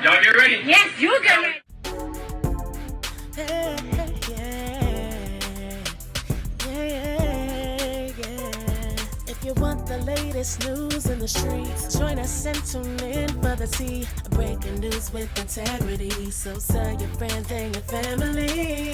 Y'all get ready? Yes, you get ready. If you want the latest news in the streets, join us and tune in for the tea. Breaking news with integrity. So tell your friends and your family.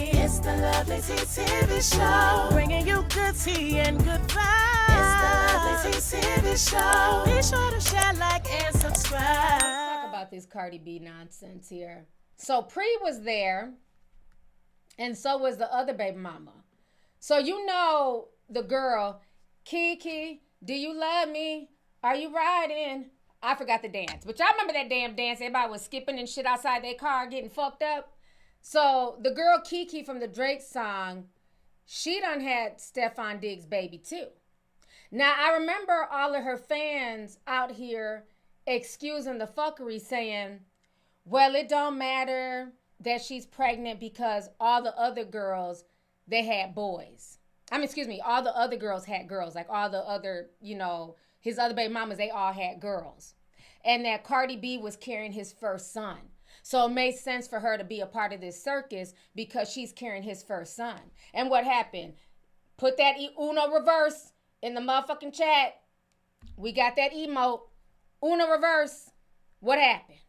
It's the LovelyTi TV show, bringing you good tea and good vibes. It's the LovelyTi TV show. Be sure to share, like, and subscribe. Let's talk about this Cardi B nonsense here. So Pre was there, and so was the other baby mama. So you know the girl, Kiki, do you love me? Are you riding? I forgot the dance. But y'all remember that damn dance? Everybody was skipping and shit outside their car getting fucked up. So the girl Kiki from the Drake song, she done had Stefon Diggs' baby too. Now I remember all of her fans out here excusing the fuckery, saying, well, it don't matter that she's pregnant because all the other girls, they had boys. All the other girls had girls. Like all the other, his other baby mamas, they all had girls. And that Cardi B was carrying his first son. So it made sense for her to be a part of this circus because she's carrying his first son. And what happened? Put that Uno reverse in the motherfucking chat. We got that emote. Uno reverse. What happened?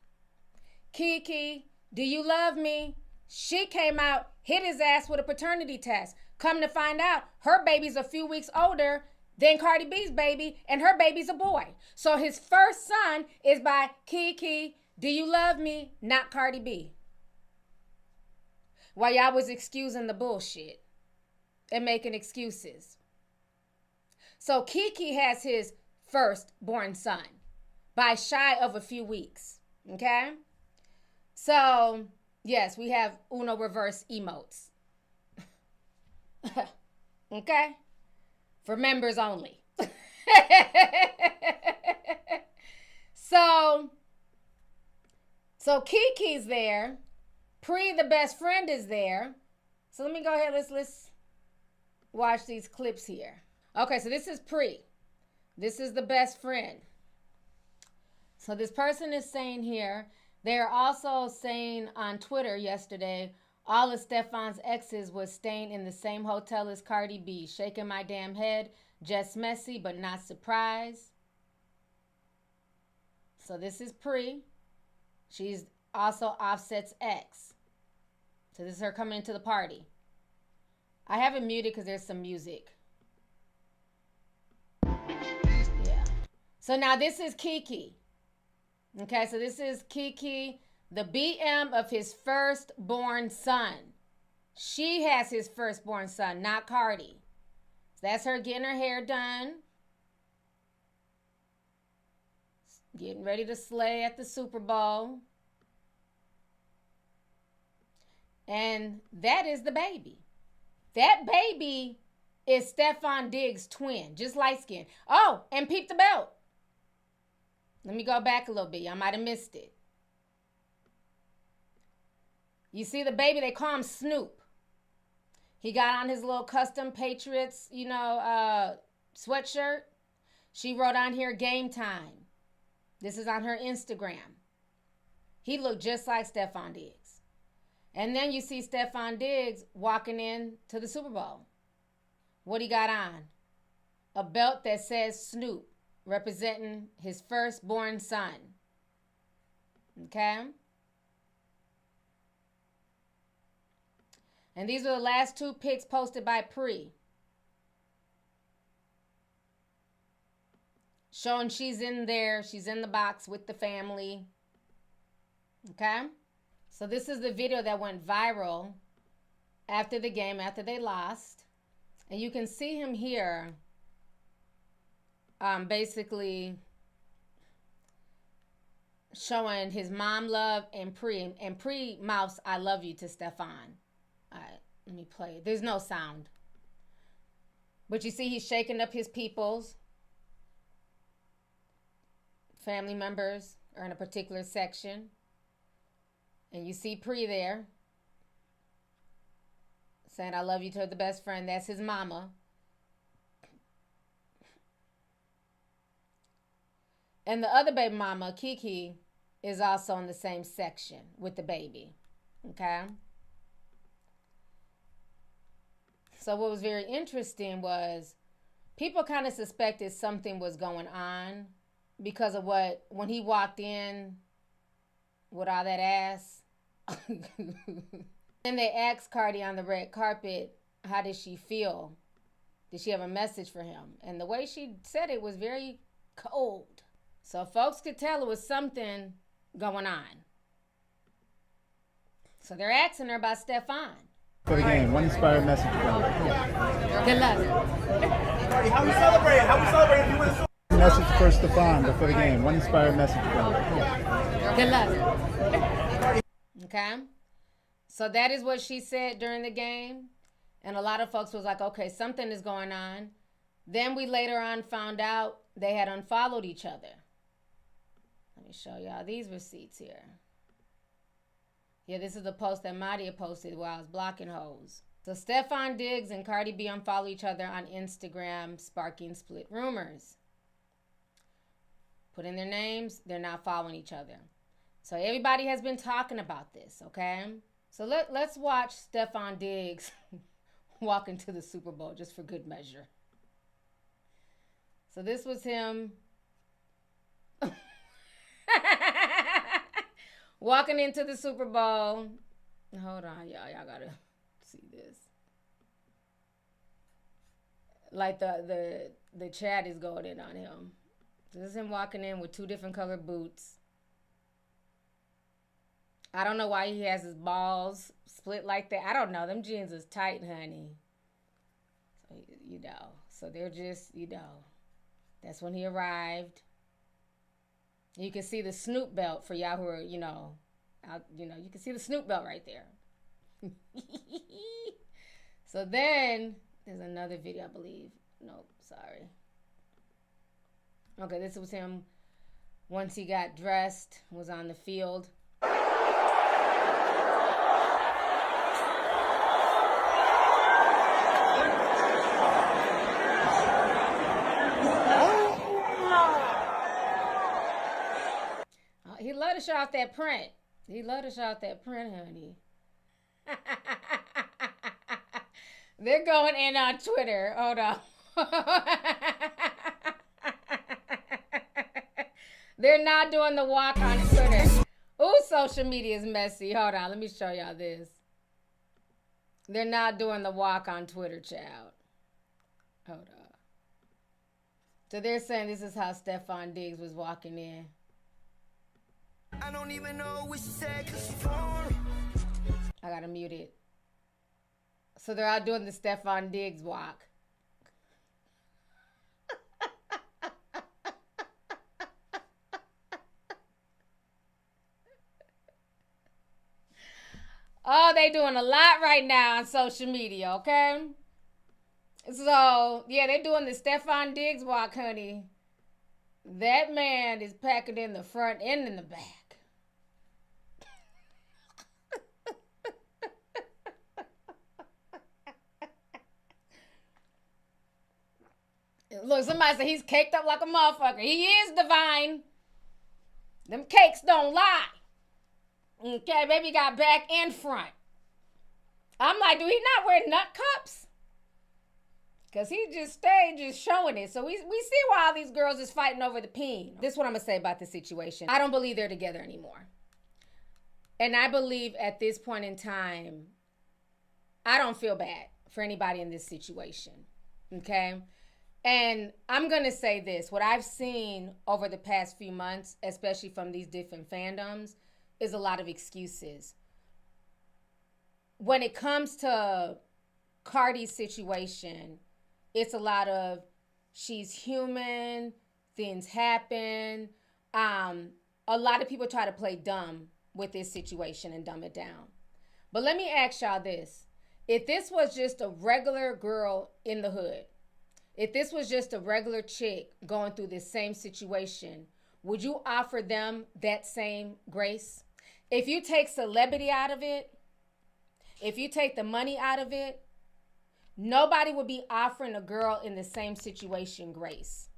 Kiki, do you love me? She came out, hit his ass with a paternity test. Come to find out, her baby's a few weeks older than Cardi B's baby, and her baby's a boy. So his first son is by Kiki, do you love me? Not Cardi B. While y'all was excusing the bullshit and making excuses. So Kiki has his firstborn son by shy of a few weeks. Okay? So, yes, we have Uno reverse emotes. Okay? For members only. So Kiki's there. Pre, the best friend, is there. So let me go ahead. Let's watch these clips here. Okay, so this is Pre. This is the best friend. So this person is saying here, they're also saying on Twitter yesterday, all of Stefon's exes was staying in the same hotel as Cardi B. Shaking my damn head. Just messy, but not surprised. So this is Pre. She's also Offset's ex. So this is her coming into the party. I have it muted because there's some music. Yeah. So now this is Kiki. Okay, so this is Kiki, the BM of his firstborn son. She has his firstborn son, not Cardi. So that's her getting her hair done. Getting ready to slay at the Super Bowl. And that is the baby. That baby is Stefon Diggs' twin, just light skin. Oh, and peep the belt. Let me go back a little bit. Y'all might have missed it. You see the baby, they call him Snoop. He got on his little custom Patriots, sweatshirt. She wrote on here, game time. This is on her Instagram. He looked just like Stefon Diggs. And then you see Stefon Diggs walking in to the Super Bowl. What he got on? A belt that says Snoop, representing his firstborn son. Okay? And these are the last two pics posted by Pre. Showing she's in there. She's in the box with the family. Okay? So this is the video that went viral after the game, after they lost. And you can see him here basically showing his mom love and Pre mouths I love you to Stefon. All right, let me play it. There's no sound. But you see he's shaking up his peoples. Family members are in a particular section. And you see Pre there saying I love you to the best friend. That's his mama. And the other baby mama, Kiki, is also in the same section with the baby. Okay. So what was very interesting was people kind of suspected something was going on because of when he walked in with all that ass. Then they asked Cardi on the red carpet, how did she feel? Did she have a message for him? And the way she said it was very cold. So folks could tell it was something going on. So they're asking her about Stefon. For the game, one inspired message from her. Good luck. How we celebrate? How we celebrate? You win. Message for Stefon before the game, one inspired message from her. Good luck. Okay? So that is what she said during the game. And a lot of folks was like, okay, something is going on. Then we later on found out they had unfollowed each other. Let me show y'all these receipts here. Yeah, this is the post that Madia posted while I was blocking hoes. So Stefon Diggs and Cardi B unfollow each other on Instagram, sparking split rumors. Put in their names, they're not following each other. So everybody has been talking about this, okay? So let's watch Stefon Diggs walk into the Super Bowl just for good measure. So this was him walking into the Super Bowl. Hold on, y'all. Y'all gotta see this. Like the chat is going in on him. This is him walking in with two different colored boots. I don't know why he has his balls split like that. I don't know. Them jeans is tight, honey. So, you know. So they're just, you know. That's when he arrived. You can see the Snoop belt for y'all who are, you know, out, you can see the Snoop belt right there. So then there's another video, I believe. Nope, sorry. Okay, this was him once he got dressed, was on the field. He love to show off that print. He love to show off that print, honey. They're going in on Twitter. Hold on. They're not doing the walk on Twitter. Ooh, social media is messy. Hold on. Let me show y'all this. They're not doing the walk on Twitter, child. Hold on. So they're saying this is how Stefon Diggs was walking in. I don't even know what she said because she's foreign. I gotta mute it. So they're out doing the Stefon Diggs walk. Oh, they doing a lot right now on social media, okay? So, yeah, they're doing the Stefon Diggs walk, honey. That man is packing in the front and in the back. Look, somebody said he's caked up like a motherfucker. He is divine. Them cakes don't lie. Okay, baby got back and front. I'm like, do he not wear nut cups? Because he just stayed just showing it. So we see why all these girls is fighting over the peen. This is what I'm going to say about the situation. I don't believe they're together anymore. And I believe at this point in time, I don't feel bad for anybody in this situation. Okay? And I'm going to say this. What I've seen over the past few months, especially from these different fandoms, is a lot of excuses. When it comes to Cardi's situation, it's a lot of she's human, things happen. A lot of people try to play dumb with this situation and dumb it down. But let me ask y'all this. If this was just a regular girl in the hood, if this was just a regular chick going through this same situation, would you offer them that same grace? If you take celebrity out of it, if you take the money out of it, nobody would be offering a girl in the same situation grace.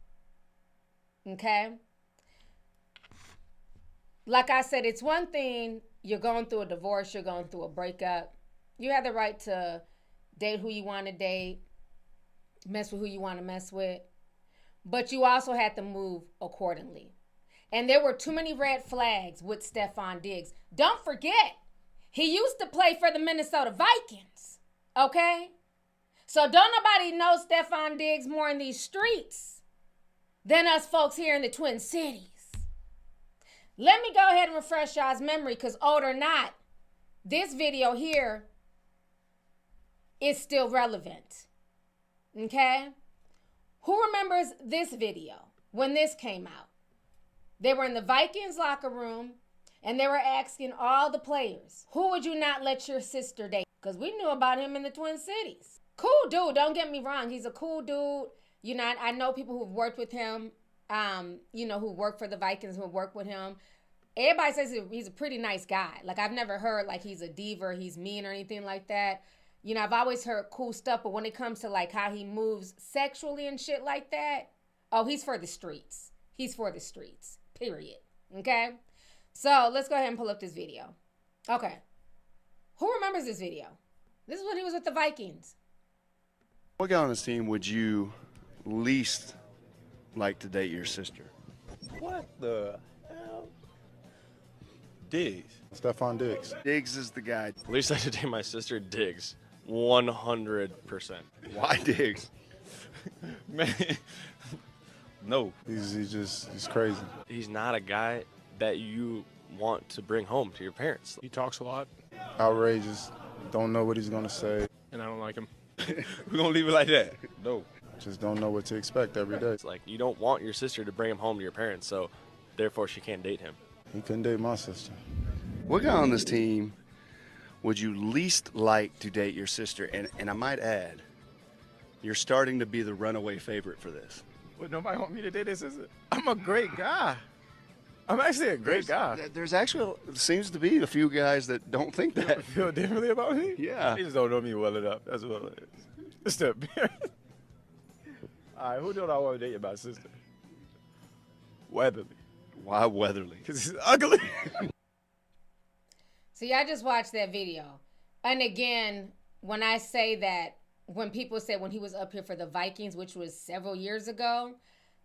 Okay? like I said, it's one thing, you're going through a divorce, you're going through a breakup. You have the right to date who you want to date, mess with who you want to mess with. But you also had to move accordingly. And there were too many red flags with Stefon Diggs. Don't forget, he used to play for the Minnesota Vikings. Okay? So don't nobody know Stefon Diggs more in these streets than us folks here in the Twin Cities. Let me go ahead and refresh y'all's memory, because old or not, this video here is still relevant. Okay? Who remembers this video when this came out? They were in the Vikings locker room and they were asking all the players, who would you not let your sister date? Because we knew about him in the Twin Cities. Cool dude, don't get me wrong. He's a cool dude. You know, I know people who've worked with him, who work for the Vikings, who work with him. Everybody says he's a pretty nice guy. Like, I've never heard like he's a diva or he's mean or anything like that. You know, I've always heard cool stuff, but when it comes to like how he moves sexually and shit like that, oh, he's for the streets. He's for the streets, period. Okay? So let's go ahead and pull up this video. Okay. Who remembers this video? This is when he was with the Vikings. What guy on this team would you least like to date your sister? What the hell? Diggs. Stefon Diggs. Diggs is the guy. At least I should date my sister, Diggs. 100%. Why Diggs? Man, no. He's crazy. He's not a guy that you want to bring home to your parents. He talks a lot, Outrageous. Don't know what he's gonna say. and I don't like him. We're gonna leave it like that. No. Just don't know what to expect every day. It's like you don't want your sister to bring him home to your parents, so therefore she can't date him. He couldn't date my sister. What guy on this team would you least like to date your sister? And I might add, you're starting to be the runaway favorite for this. Would nobody want me to date this? I'm a great guy. I'm actually a great guy. There's actually seems to be a few guys that don't think that. Feel differently about me? Yeah. They just don't know me well enough. That's what it is. It's the appearance. All right, who don't I want to date about sister? Weatherly. Why Weatherly? Because he's ugly. See, I just watched that video. And again, when I say that, when people said when he was up here for the Vikings, which was several years ago,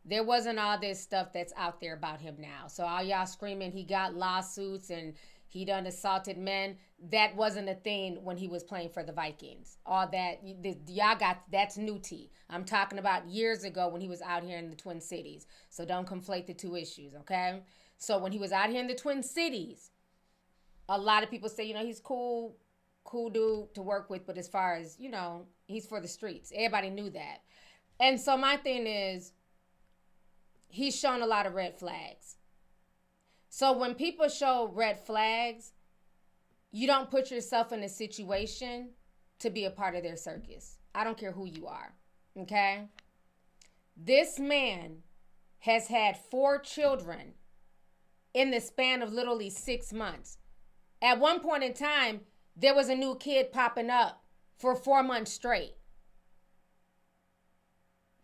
there wasn't all this stuff that's out there about him now. So all y'all screaming he got lawsuits and he done assaulted men, that wasn't a thing when he was playing for the Vikings. All that, y'all got, that's new tea. I'm talking about years ago when he was out here in the Twin Cities. So don't conflate the two issues, okay? So when he was out here in the Twin Cities, a lot of people say, he's cool dude to work with, but as far as, he's for the streets. Everybody knew that. And so my thing is, he's shown a lot of red flags. So when people show red flags, you don't put yourself in a situation to be a part of their circus. I don't care who you are, okay? This man has had 4 children in the span of literally 6 months. At one point in time, there was a new kid popping up for 4 months straight.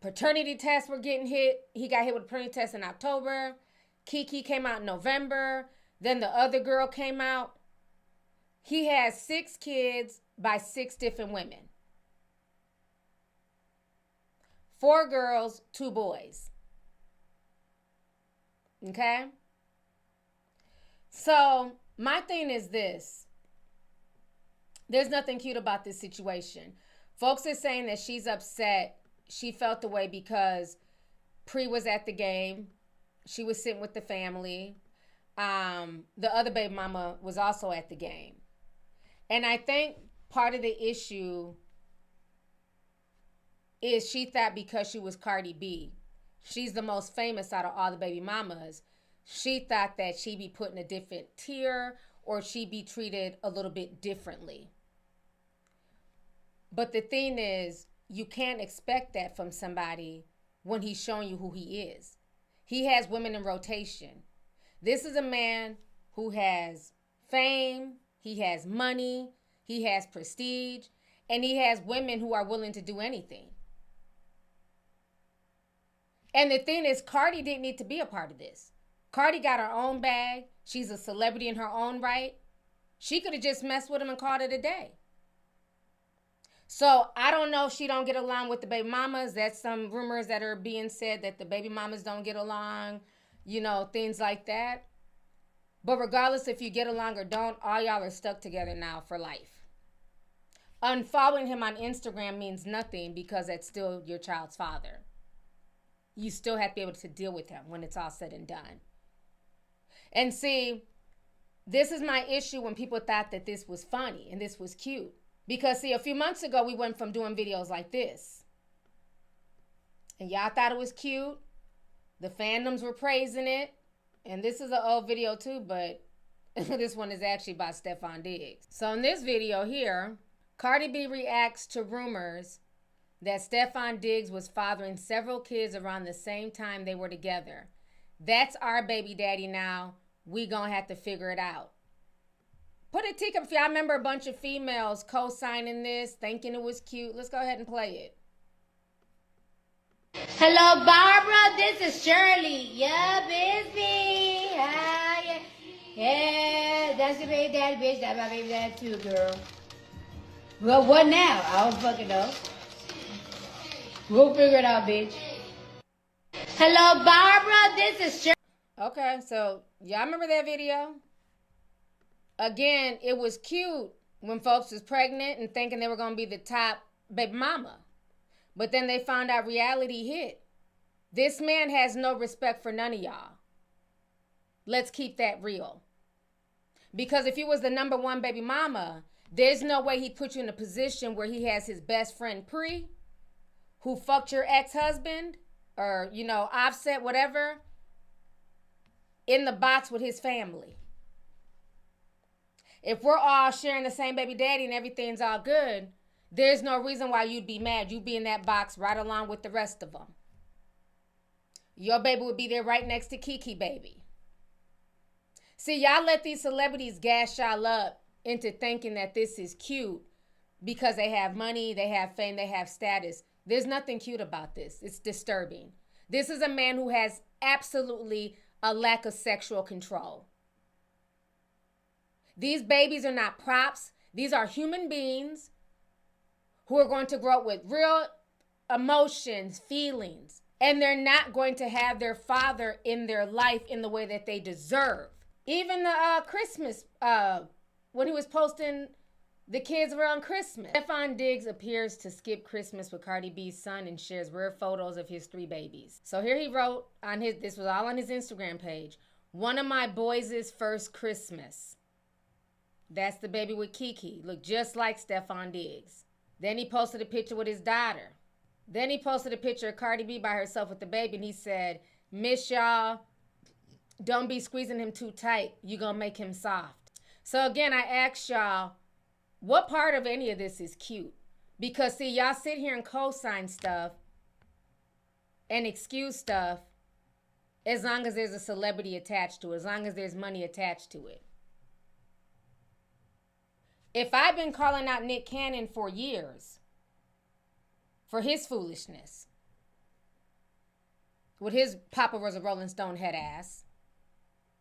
Paternity tests were getting hit. He got hit with a paternity test in October. Kiki came out in November. Then the other girl came out. He has 6 kids by 6 different women. 4 girls, 2 boys. Okay? So my thing is this. There's nothing cute about this situation. Folks are saying that she's upset. She felt the way because Pre was at the game. She was sitting with the family. The other baby mama was also at the game. And I think part of the issue is she thought because she was Cardi B, she's the most famous out of all the baby mamas, she thought that she'd be put in a different tier or she'd be treated a little bit differently. But the thing is, you can't expect that from somebody when he's showing you who he is. He has women in rotation. This is a man who has fame, he has money, he has prestige, and he has women who are willing to do anything. And the thing is, Cardi didn't need to be a part of this. Cardi got her own bag. She's a celebrity in her own right. She could have just messed with him and called it a day. So I don't know if she don't get along with the baby mamas. That's some rumors that are being said that the baby mamas don't get along, you know, things like that. But regardless if you get along or don't, all y'all are stuck together now for life. Unfollowing him on Instagram means nothing because that's still your child's father. You still have to be able to deal with him when it's all said and done. And see, this is my issue when people thought that this was funny and this was cute. Because see, a few months ago, we went from doing videos like this. And y'all thought it was cute. The fandoms were praising it. And this is an old video too, but this one is actually by Stefon Diggs. So in this video here, Cardi B reacts to rumors that Stefon Diggs was fathering several kids around the same time they were together. That's our baby daddy now. We gonna have to figure it out. Put a tick up if y'all remember a bunch of females co-signing this, thinking it was cute. Let's go ahead and play it. Hello, Barbara. This is Shirley. Yeah, busy. Hi. Yeah, that's your baby daddy, bitch. That's my baby daddy too, girl. Well, what now? I don't fucking know. We'll figure it out, bitch. Hello, Barbara. This is Shirley. Okay, so y'all remember that video? Again, it was cute when folks was pregnant and thinking they were going to be the top baby mama. But then they found out reality hit. This man has no respect for none of y'all. Let's keep that real. Because if you was the number one baby mama, there's no way he'd put you in a position where he has his best friend Pre, who fucked your ex-husband, or, you know, Offset, whatever, in the box with his family. If we're all sharing the same baby daddy and everything's all good, there's no reason why you'd be mad. You'd be in that box right along with the rest of them. Your baby would be there right next to Kiki baby. See, y'all let these celebrities gas y'all up into thinking that this is cute because they have money, they have fame, they have status. There's nothing cute about this. It's disturbing. This is a man who has absolutely a lack of sexual control. These babies are not props. These are human beings who are going to grow up with real emotions, feelings, and they're not going to have their father in their life in the way that they deserve. Even the Christmas, when he was posting the kids around Christmas. Stefon Diggs appears to skip Christmas with Cardi B's son and shares rare photos of his 3 babies. So here he wrote on his, this was all on his Instagram page, "One of my boys' first Christmas." That's the baby with Kiki. Looked just like Stefon Diggs. Then he posted a picture with his daughter. Then he posted a picture of Cardi B by herself with the baby, and he said, "Miss y'all. Don't be squeezing him too tight. You gonna make him soft." So again, I asked y'all, what part of any of this is cute? Because see, y'all sit here and co-sign stuff and excuse stuff as long as there's a celebrity attached to it, as long as there's money attached to it. If I've been calling out Nick Cannon for years for his foolishness, with his Papa was a Rolling Stone head ass,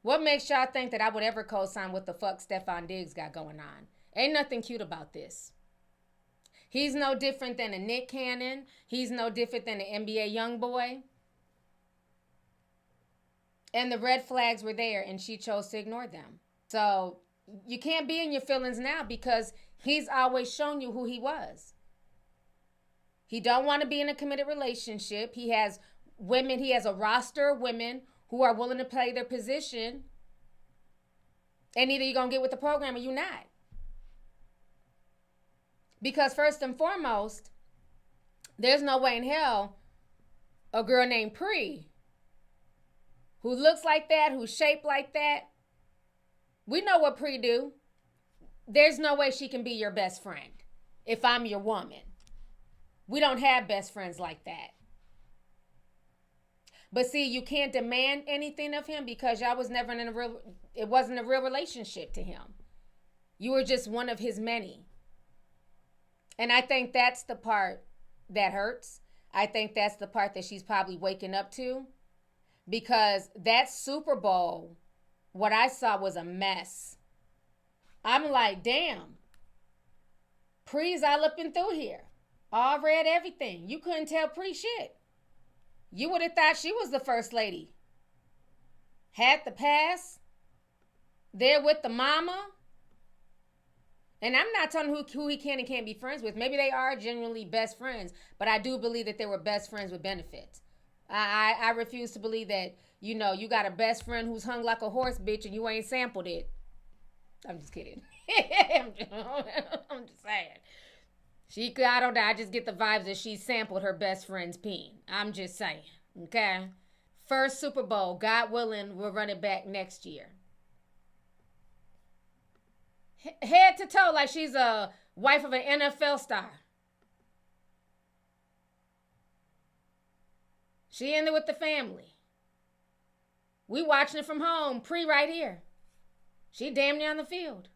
what makes y'all think that I would ever co-sign what the fuck Stefon Diggs got going on? Ain't nothing cute about this. He's no different than a Nick Cannon. He's no different than an NBA young boy. And the red flags were there, and she chose to ignore them. So you can't be in your feelings now because he's always shown you who he was. He don't want to be in a committed relationship. He has women, he has a roster of women who are willing to play their position. And either you're going to get with the program or you're not. Because first and foremost, there's no way in hell a girl named Pre, who looks like that, who's shaped like that, we know what Pre do. There's no way she can be your best friend if I'm your woman. We don't have best friends like that. But see, you can't demand anything of him because y'all was never in a real, it wasn't a real relationship to him. You were just one of his many. And I think that's the part that hurts. I think that's the part that she's probably waking up to. because that Super Bowl, what I saw was a mess. I'm like, damn. Pre's all up and through here. All read everything. You couldn't tell Pre shit. You would have thought she was the first lady. Had the pass. There with the mama. And I'm not telling who he can and can't be friends with. Maybe they are genuinely best friends. But I do believe that they were best friends with benefits. I refuse to believe that, you know, you got a best friend who's hung like a horse, bitch, and you ain't sampled it. I'm just kidding. I'm just saying. I don't know. I just get the vibes that she sampled her best friend's peen. I'm just saying. Okay? First Super Bowl, God willing, we'll run it back next year. Head to toe like she's a wife of an NFL star. She in there with the family. We watching it from home. Pre right here. She damn near on the field.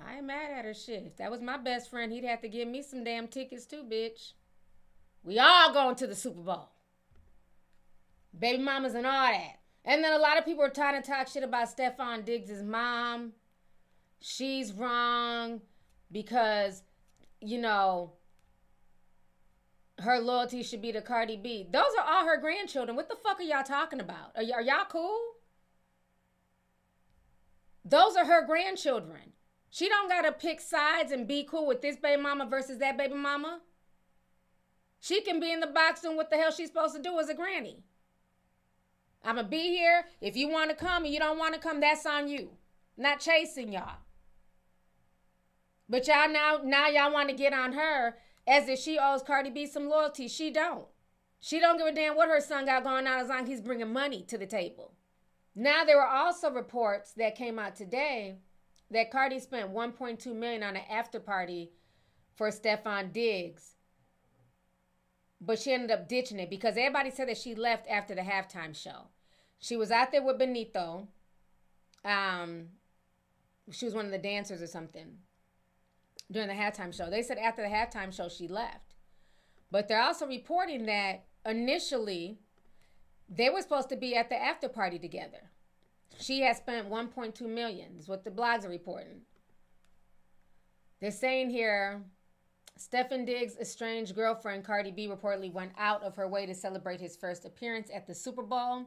I ain't mad at her shit. If that was my best friend, he'd have to give me some damn tickets too, bitch. We all going to the Super Bowl. Baby mamas and all that. And then a lot of people are trying to talk shit about Stefon Diggs' mom. She's wrong because, you know, her loyalty should be to Cardi B. Those are all her grandchildren. What the fuck are y'all talking about? Are y'all cool? Those are her grandchildren. She don't gotta pick sides and be cool with this baby mama versus that baby mama. She can be in the box doing what the hell she's supposed to do as a granny. I'ma be here. If you want to come and you don't want to come, that's on you. Not chasing y'all. But y'all now y'all want to get on her as if she owes Cardi B some loyalty. She don't. She don't give a damn what her son got going on as long as he's bringing money to the table. Now there were also reports that came out today that Cardi spent $1.2 million on an after party for Stefon Diggs. But she ended up ditching it because everybody said that she left after the halftime show. She was out there with Benito. She was one of the dancers or something during the halftime show. They said after the halftime show she left. But they're also reporting that initially they were supposed to be at the after party together. She had spent $1.2 million, is what the blogs are reporting. They're saying here, Stefon Diggs' estranged girlfriend, Cardi B, reportedly went out of her way to celebrate his first appearance at the Super Bowl,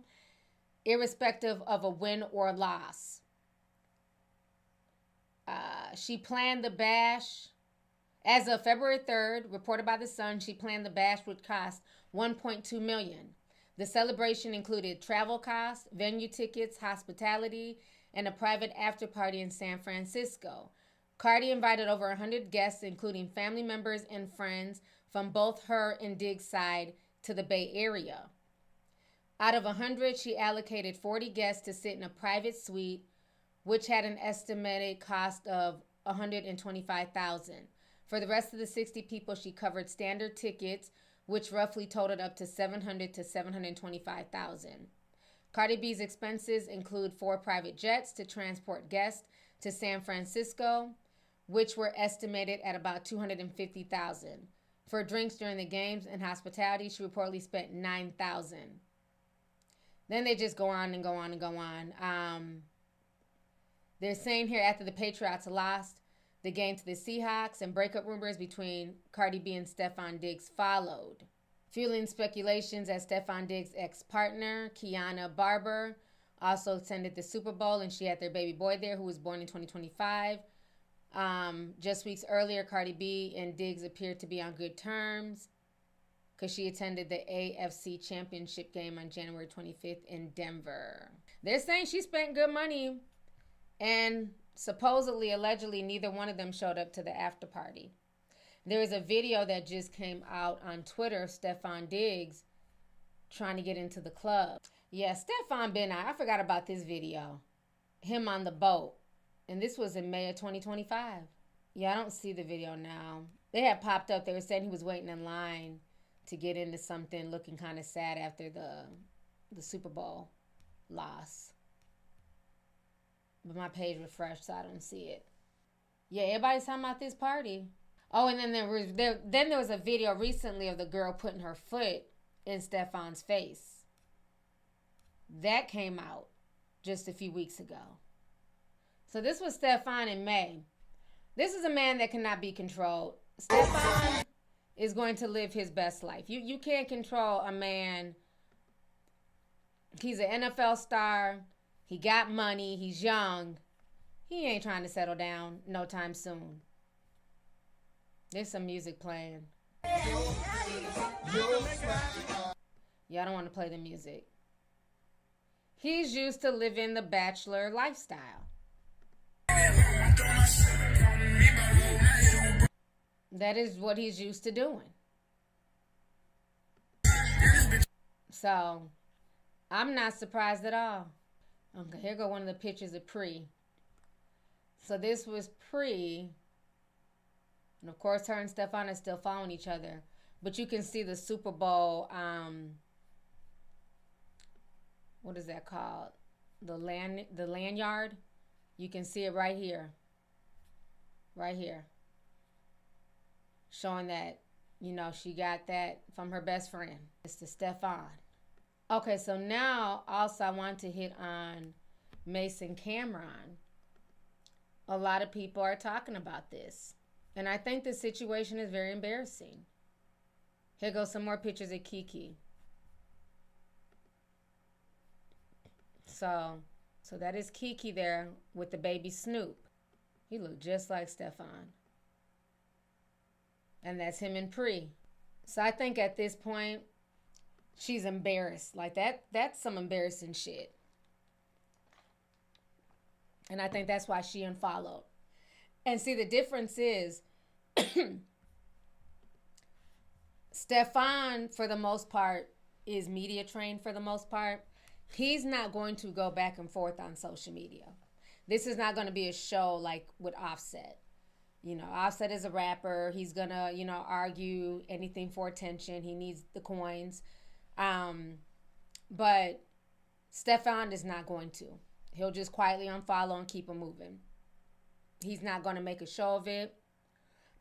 irrespective of a win or loss. She planned the bash. As of February 3rd, reported by The Sun, she planned the bash would cost $1.2 million. The celebration included travel costs, venue tickets, hospitality, and a private after party in San Francisco. Cardi invited over 100 guests, including family members and friends from both her and Diggs' side to the Bay Area. Out of 100, she allocated 40 guests to sit in a private suite, which had an estimated cost of $125,000. For the rest of the 60 people, she covered standard tickets, which roughly totaled up to $700,000 to $725,000. Cardi B's expenses include 4 private jets to transport guests to San Francisco, which were estimated at about $250,000. For drinks during the games and hospitality, she reportedly spent $9,000. Then they just go on and go on and go on. They're saying here after the Patriots lost the game to the Seahawks and breakup rumors between Cardi B and Stefon Diggs followed, fueling speculations as Stefon Diggs' ex-partner, Kiana Barber, also attended the Super Bowl, and she had their baby boy there who was born in 2025. Just weeks earlier, Cardi B and Diggs appeared to be on good terms because she attended the AFC Championship game on January 25th in Denver. They're saying she spent good money, and supposedly, allegedly, neither one of them showed up to the after party. There is a video that just came out on Twitter of Stefon Diggs trying to get into the club. Yeah, Stefon been out. I forgot about this video. Him on the boat. And this was in May of 2025. Yeah, I don't see the video now. They had popped up. They were saying he was waiting in line to get into something, looking kind of sad after the Super Bowl loss. But my page refreshed, so I don't see it. Yeah, everybody's talking about this party. Oh, and then there was a video recently of the girl putting her foot in Stefon's face. That came out just a few weeks ago. So this was Stefon in May. This is a man that cannot be controlled. Stefon is going to live his best life. You can't control a man. He's an NFL star. He got money. He's young. He ain't trying to settle down no time soon. There's some music playing. Y'all don't want to play the music. He's used to living the bachelor lifestyle. That is what he's used to doing. So, I'm not surprised at all. Okay, here go one of the pictures of Pre. So this was Pre. And of course, her and Stefon are still following each other. But you can see the Super Bowl, what is that called? The lanyard. You can see it right here. Right here. Showing that, you know, she got that from her best friend. It's the Stefon. Okay, so now also I want to hit on Mase and Cam'ron. A lot of people are talking about this. And I think the situation is very embarrassing. Here goes some more pictures of Kiki. So that is Kiki there with the baby Snoop. He looked just like Stefon. And that's him and Pre. So I think at this point, she's embarrassed. Like that's some embarrassing shit. And I think that's why she unfollowed. And see, the difference is Stefon, for the most part, is media trained for the most part. He's not going to go back and forth on social media. This is not going to be a show like with Offset. You know, Offset is a rapper. He's going to, you know, argue anything for attention. He needs the coins. But Stefon is not going to. He'll just quietly unfollow and keep him moving. He's not going to make a show of it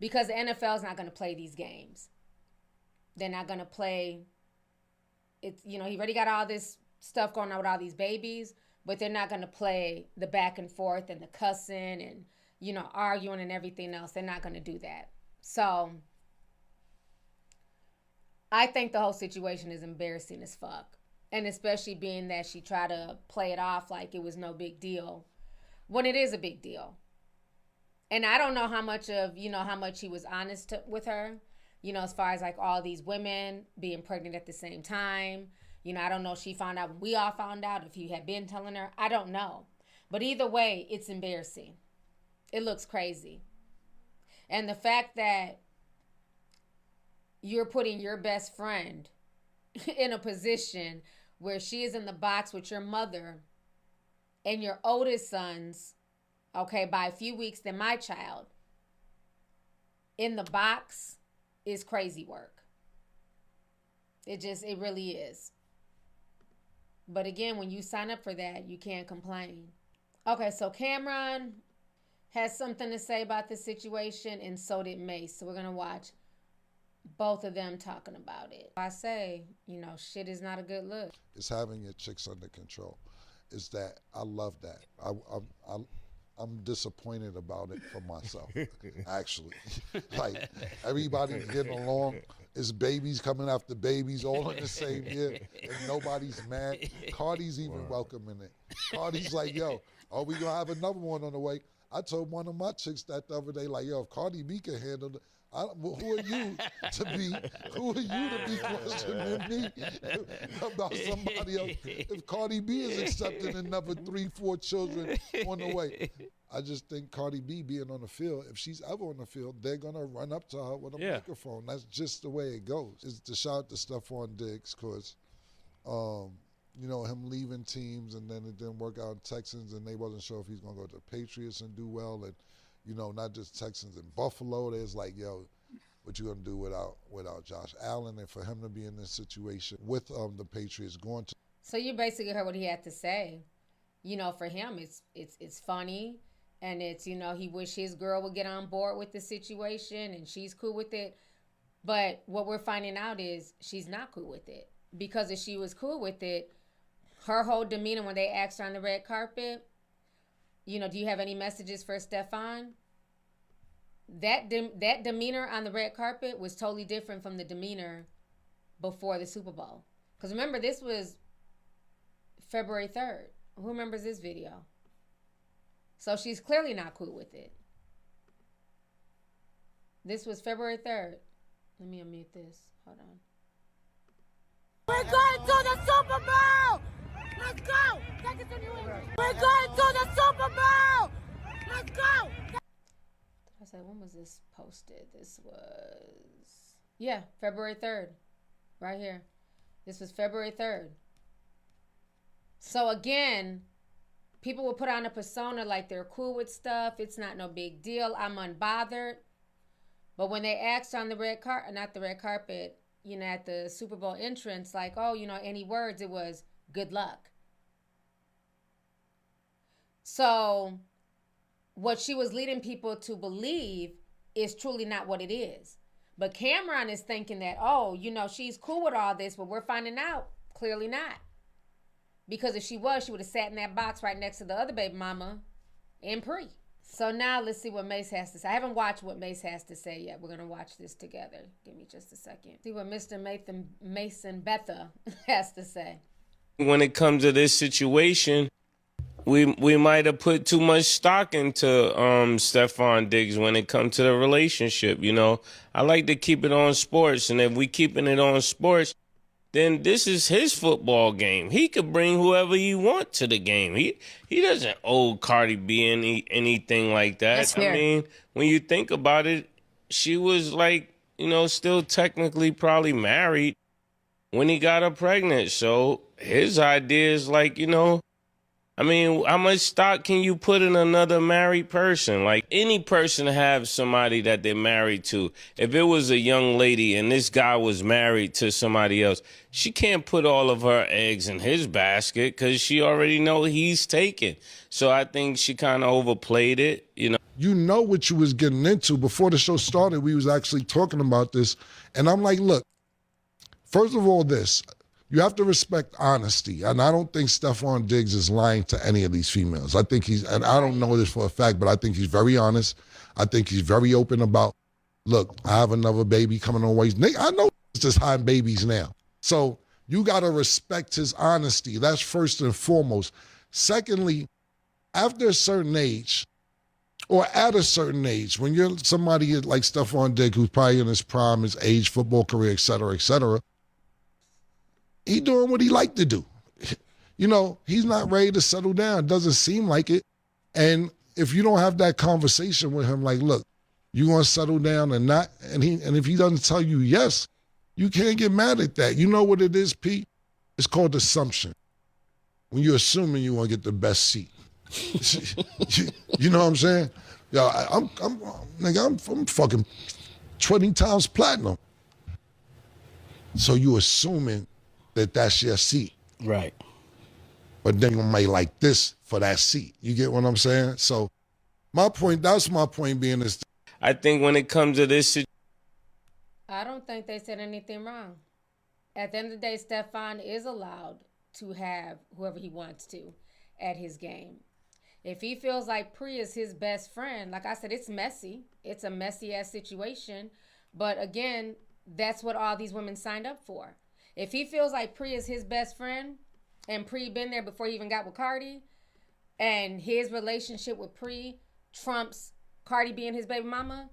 because the NFL is not going to play these games. They're not going to play. It's, you know, he already got all this stuff going on with all these babies, but they're not going to play the back and forth and the cussing and, you know, arguing and everything else. They're not going to do that. So I think the whole situation is embarrassing as fuck. And especially being that she tried to play it off like it was no big deal when it is a big deal. And I don't know how much of, you know, how much he was honest with her, you know, as far as like all these women being pregnant at the same time. You know, I don't know if she found out when we all found out, if he had been telling her. I don't know. But either way, it's embarrassing. It looks crazy. And the fact that you're putting your best friend in a position where she is in the box with your mother and your oldest sons, okay, by a few weeks than my child, in the box is crazy work. It really is. But again, when you sign up for that, you can't complain. Okay, so Cam'ron has something to say about this situation, and so did Mase. So we're going to watch both of them talking about it. I say, you know, shit is not a good look. It's having your chicks under control. It's that I love that. I'm disappointed about it for myself, actually. Like, everybody's getting along. It's babies coming after babies all in the same year, and nobody's mad. Cardi's even welcoming it. Cardi's like, yo, are we gonna have another one on the way? I told one of my chicks that the other day, like, yo, if Cardi B can handle it, who are you to be questioning me about somebody else? If Cardi B is accepting another 3-4 children on the way, I just think Cardi B being on the field, if she's ever on the field, they're gonna run up to her with a microphone. That's just the way it goes. It's to shout out to Stefon Diggs because, you know, him leaving teams and then it didn't work out in Texans and they wasn't sure if he's gonna go to the Patriots and do well, and you know, not just Texans and Buffalo. There's like, yo, what you gonna do without Josh Allen? And for him to be in this situation with the Patriots going to. So you basically heard what he had to say. You know, for him, it's funny. And it's, you know, he wish his girl would get on board with the situation and she's cool with it. But what we're finding out is she's not cool with it. Because if she was cool with it, her whole demeanor when they asked her on the red carpet, you know, do you have any messages for Stefon? That demeanor on the red carpet was totally different from the demeanor before the Super Bowl. Because remember, this was February 3rd. Who remembers this video? So she's clearly not cool with it. This was February 3rd. Let me unmute this. Hold on. We're going to the Super Bowl! Let's go! Take it to New England. We're going to the Super Bowl! Let's go! I said, when was this posted? This was, yeah, February 3rd. Right here. This was February 3rd. So again, people will put on a persona like they're cool with stuff. It's not no big deal. I'm unbothered. But when they asked on the red carpet, not the red carpet, you know, at the Super Bowl entrance, like, oh, you know, any words, it was good luck. So what she was leading people to believe is truly not what it is. But Cam'ron is thinking that, oh, you know, she's cool with all this, but we're finding out clearly not. Because if she was, she would have sat in that box right next to the other baby mama and Pre. So now let's see what Mase has to say. I haven't watched what Mase has to say yet. We're going to watch this together. Give me just a second. See what Mr. Mason Betha has to say. When it comes to this situation, we might have put too much stock into Stefon Diggs when it comes to the relationship. You know, I like to keep it on sports, and if we keeping it on sports, then this is his football game. He could bring whoever he wants to the game. He doesn't owe Cardi B anything like that. That's fair. I mean, when you think about it, she was like, you know, still technically probably married when he got her pregnant. So his idea is like, you know, I mean, how much stock can you put in another married person? Like, any person have somebody that they're married to. If it was a young lady and this guy was married to somebody else, she can't put all of her eggs in his basket because she already know he's taken. So I think she kind of overplayed it, you know. You know what you was getting into. Before the show started, we was actually talking about this. And I'm like, look, first of all, this. You have to respect honesty. And I don't think Stefon Diggs is lying to any of these females. I think he's, and I don't know this for a fact, but I think he's very honest. I think he's very open about, look, I have another baby coming on ways. I know he's just hiding babies now. So you got to respect his honesty. That's first and foremost. Secondly, after a certain age, or at a certain age, when you're somebody like Stefon Diggs, who's probably in his prime, his age, football career, et cetera, he doing what he like to do. You know, he's not ready to settle down. Doesn't seem like it. And if you don't have that conversation with him, like, look, you gonna settle down or not? And if he doesn't tell you yes, you can't get mad at that. You know what it is, Pete? It's called assumption. When you're assuming you want to get the best seat. You know what I'm saying? Yo, I'm fucking 20 times platinum. So you assuming that that's your seat. Right. But then you might like this for that seat. You get what I'm saying? So that's my point being is. I think when it comes to this, I don't think they said anything wrong. At the end of the day, Stefon is allowed to have whoever he wants to at his game. If he feels like Pri is his best friend, like I said, it's messy. It's a messy-ass situation. But again, that's what all these women signed up for. If he feels like Pri is his best friend and Pri been there before he even got with Cardi, and his relationship with Pri trumps Cardi being his baby mama,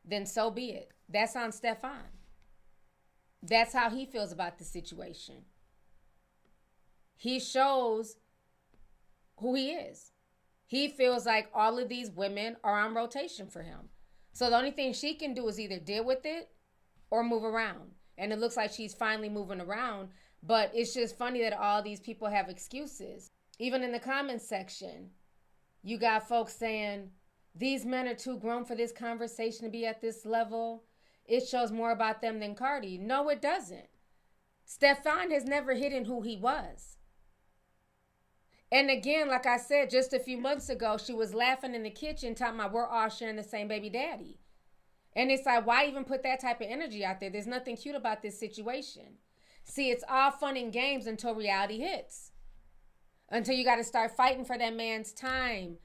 then so be it. That's on Stefon. That's how he feels about the situation. He shows who he is. He feels like all of these women are on rotation for him. So the only thing she can do is either deal with it or move around. And it looks like she's finally moving around. But it's just funny that all these people have excuses. Even in the comments section, you got folks saying, these men are too grown for this conversation to be at this level. It shows more about them than Cardi. No, it doesn't. Stefon has never hidden who he was. And again, like I said, just a few months ago, she was laughing in the kitchen talking about we're all sharing the same baby daddy. And it's like, why even put that type of energy out there? There's nothing cute about this situation. See, it's all fun and games until reality hits. Until you got to start fighting for that man's time.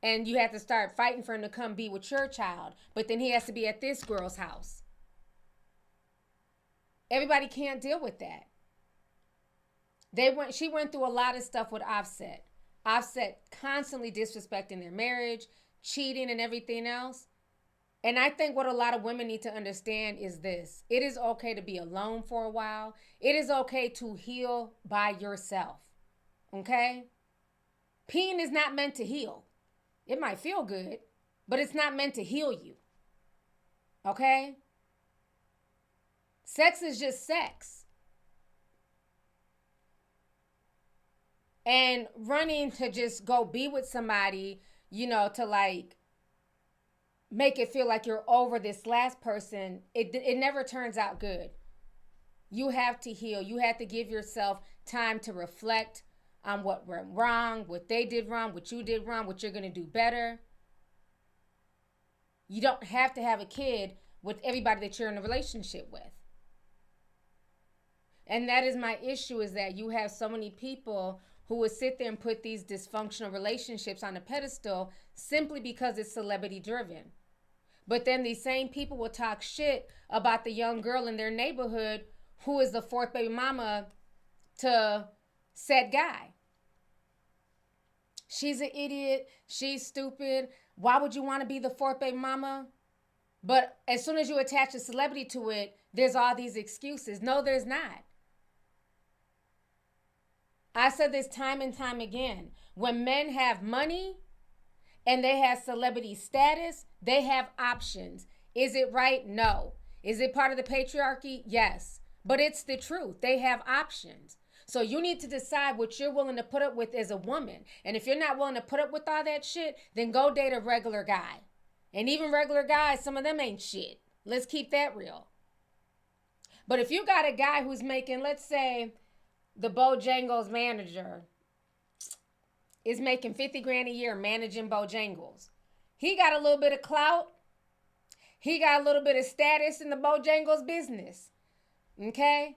And you have to start fighting for him to come be with your child. But then he has to be at this girl's house. Everybody can't deal with that. She went through a lot of stuff with Offset. Offset constantly disrespecting their marriage, cheating and everything else. And I think what a lot of women need to understand is this. It is okay to be alone for a while. It is okay to heal by yourself. Okay? Peeing is not meant to heal. It might feel good, but it's not meant to heal you. Okay? Sex is just sex. And running to just go be with somebody, you know, to like make it feel like you're over this last person, it never turns out good. You have to heal. You have to give yourself time to reflect on what went wrong, what they did wrong, what you did wrong, what you're going to do better. You don't have to have a kid with everybody that you're in a relationship with. And that is my issue, is that you have so many people who would sit there and put these dysfunctional relationships on a pedestal simply because it's celebrity driven. But then these same people will talk shit about the young girl in their neighborhood who is the fourth baby mama to said guy. She's an idiot. She's stupid. Why would you want to be the fourth baby mama? But as soon as you attach a celebrity to it, there's all these excuses. No, there's not. I said this time and time again. When men have money and they have celebrity status, they have options. Is it right? No. Is it part of the patriarchy? Yes. But it's the truth. They have options. So you need to decide what you're willing to put up with as a woman. And if you're not willing to put up with all that shit, then go date a regular guy. And even regular guys, some of them ain't shit. Let's keep that real. But if you got a guy who's making, let's say, the Bojangles manager is making 50 grand a year managing Bojangles. He got a little bit of clout. He got a little bit of status in the Bojangles business. Okay?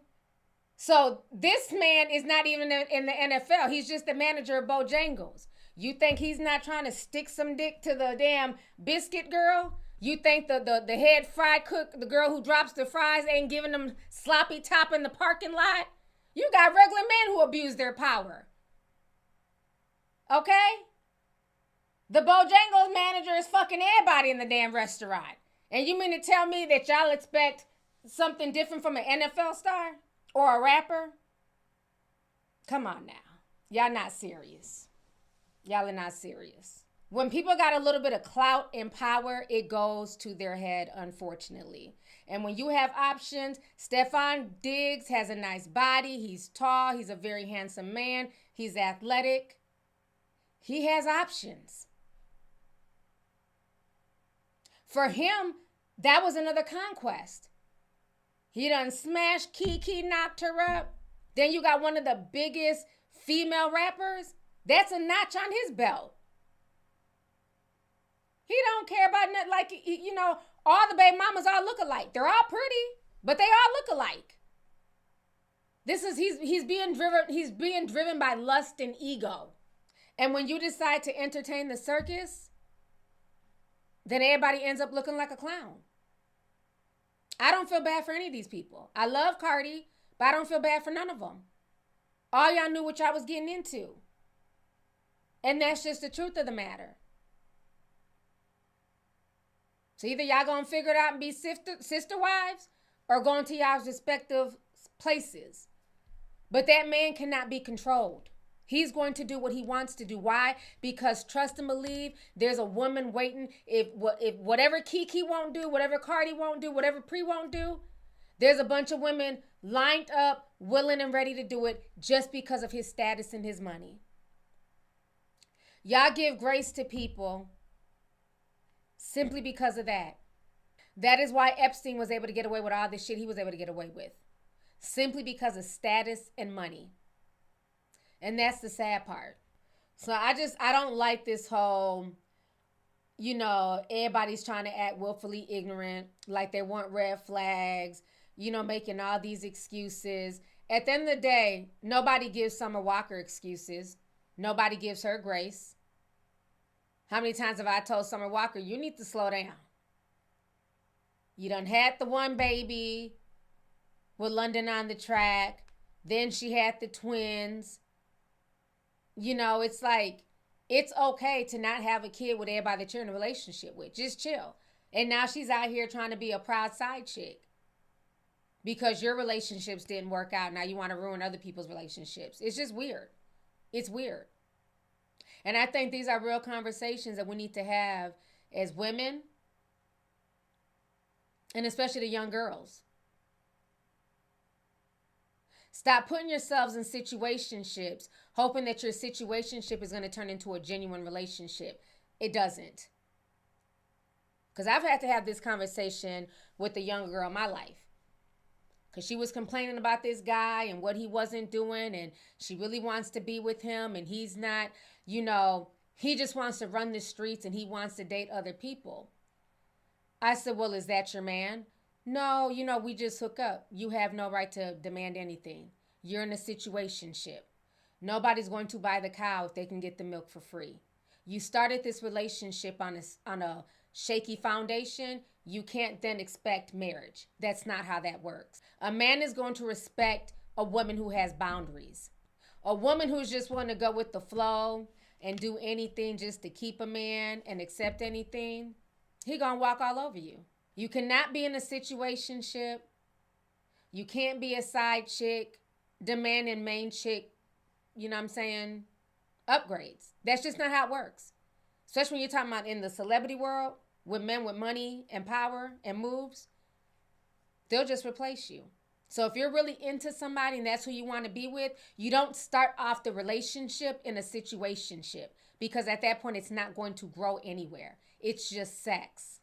So this man is not even in the NFL. He's just the manager of Bojangles. You think he's not trying to stick some dick to the damn biscuit girl? You think the head fry cook, the girl who drops the fries, ain't giving them sloppy top in the parking lot? You got regular men who abuse their power. Okay? The Bojangles manager is fucking everybody in the damn restaurant. And you mean to tell me that y'all expect something different from an NFL star or a rapper? Come on now. Y'all not serious. Y'all are not serious. When people got a little bit of clout and power, it goes to their head, unfortunately. And when you have options, Stefon Diggs has a nice body. He's tall. He's a very handsome man. He's athletic. He has options. For him, that was another conquest. He done smashed Kiki, knocked her up. Then you got one of the biggest female rappers. That's a notch on his belt. He don't care about nothing. Like, you know, all the baby mamas all look alike. They're all pretty, but they all look alike. He's being driven by lust and ego. And when you decide to entertain the circus, then everybody ends up looking like a clown. I don't feel bad for any of these people. I love Cardi, but I don't feel bad for none of them. All y'all knew what y'all was getting into. And that's just the truth of the matter. So either y'all gonna figure it out and be sister wives, or going to y'all's respective places. But that man cannot be controlled. He's going to do what he wants to do. Why? Because trust and believe, there's a woman waiting. If whatever Kiki won't do, whatever Cardi won't do, whatever Pre won't do, there's a bunch of women lined up, willing and ready to do it just because of his status and his money. Y'all give grace to people simply because of that. That is why Epstein was able to get away with all this shit he was able to get away with. Simply because of status and money. And that's the sad part. So I don't like this whole, you know, everybody's trying to act willfully ignorant, like they want red flags, you know, making all these excuses. At the end of the day, nobody gives Summer Walker excuses. Nobody gives her grace. How many times have I told Summer Walker, you need to slow down? You done had the one baby with London on the Track. Then she had the twins. You know, it's like, it's okay to not have a kid with everybody that you're in a relationship with. Just chill. And now she's out here trying to be a proud side chick because your relationships didn't work out. Now you want to ruin other people's relationships. It's just weird. It's weird. And I think these are real conversations that we need to have as women, and especially the young girls. Stop putting yourselves in situationships, hoping that your situationship is going to turn into a genuine relationship. It doesn't. Because I've had to have this conversation with a young girl in my life. Because she was complaining about this guy and what he wasn't doing, and she really wants to be with him, and he's not, you know, he just wants to run the streets and he wants to date other people. I said, well, is that your man? No, you know, we just hook up. You have no right to demand anything. You're in a situationship. Nobody's going to buy the cow if they can get the milk for free. You started this relationship on a shaky foundation. You can't then expect marriage. That's not how that works. A man is going to respect a woman who has boundaries. A woman who's just want to go with the flow and do anything just to keep a man and accept anything, he gonna walk all over you. You cannot be in a situationship. You can't be a side chick, demanding main chick, you know what I'm saying, upgrades. That's just not how it works. Especially when you're talking about in the celebrity world, with men with money and power and moves, they'll just replace you. So if you're really into somebody and that's who you want to be with, you don't start off the relationship in a situationship, because at that point it's not going to grow anywhere. It's just sex.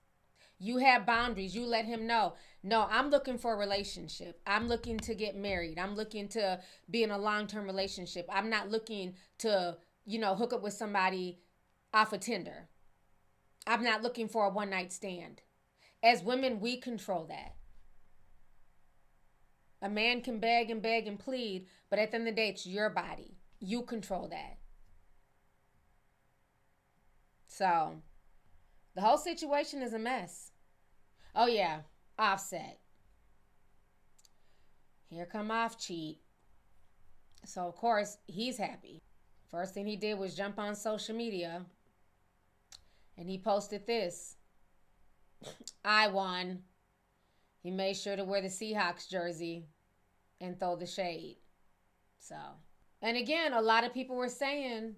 You have boundaries. You let him know, no, I'm looking for a relationship. I'm looking to get married. I'm looking to be in a long-term relationship. I'm not looking to, you know, hook up with somebody off of Tinder. I'm not looking for a one-night stand. As women, we control that. A man can beg and plead, but at the end of the day, it's your body. You control that. So, the whole situation is a mess. Oh yeah, Offset. Here come Off Cheat. So of course, he's happy. First thing he did was jump on social media. And he posted this. I won. He made sure to wear the Seahawks jersey and throw the shade. So, and again, a lot of people were saying,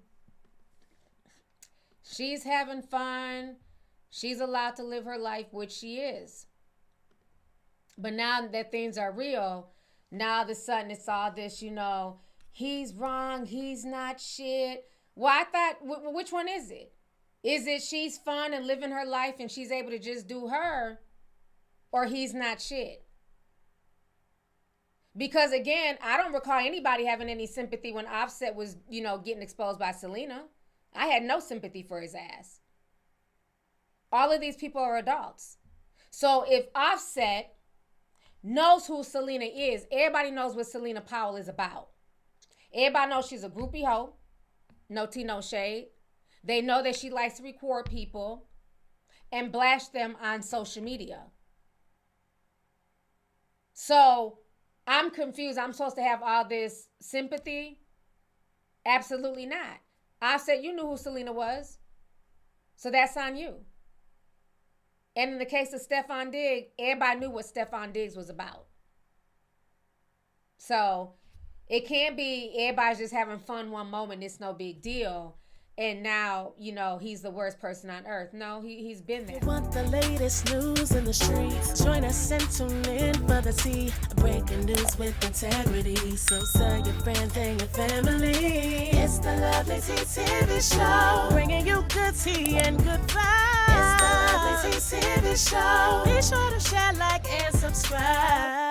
she's having fun. She's allowed to live her life, which she is. But now that things are real, now all of a sudden it's all this, you know, he's wrong, he's not shit. Well, I thought, which one is it? Is it she's fun and living her life and she's able to just do her, or he's not shit? Because again, I don't recall anybody having any sympathy when Offset was, you know, getting exposed by Selena. I had no sympathy for his ass. All of these people are adults. So if Offset knows who Selena is, everybody knows what Selena Powell is about. Everybody knows she's a groupie hoe. No tea, no shade. They know that she likes to record people and blast them on social media. So I'm confused. I'm supposed to have all this sympathy? Absolutely not. Offset, you knew who Selena was. So that's on you. And in the case of Stefon Diggs, everybody knew what Stefon Diggs was about. So it can't be everybody's just having fun one moment, it's no big deal, and now, you know, he's the worst person on earth. No, he's been there. You want the latest news in the streets? Join us and tune in for the tea. Breaking news with integrity. So tell your friends and your family. It's the LovelyTi TV show, bringing you good tea and good vibes. It's the LovelyTi TV show. Be sure to share, like, and subscribe.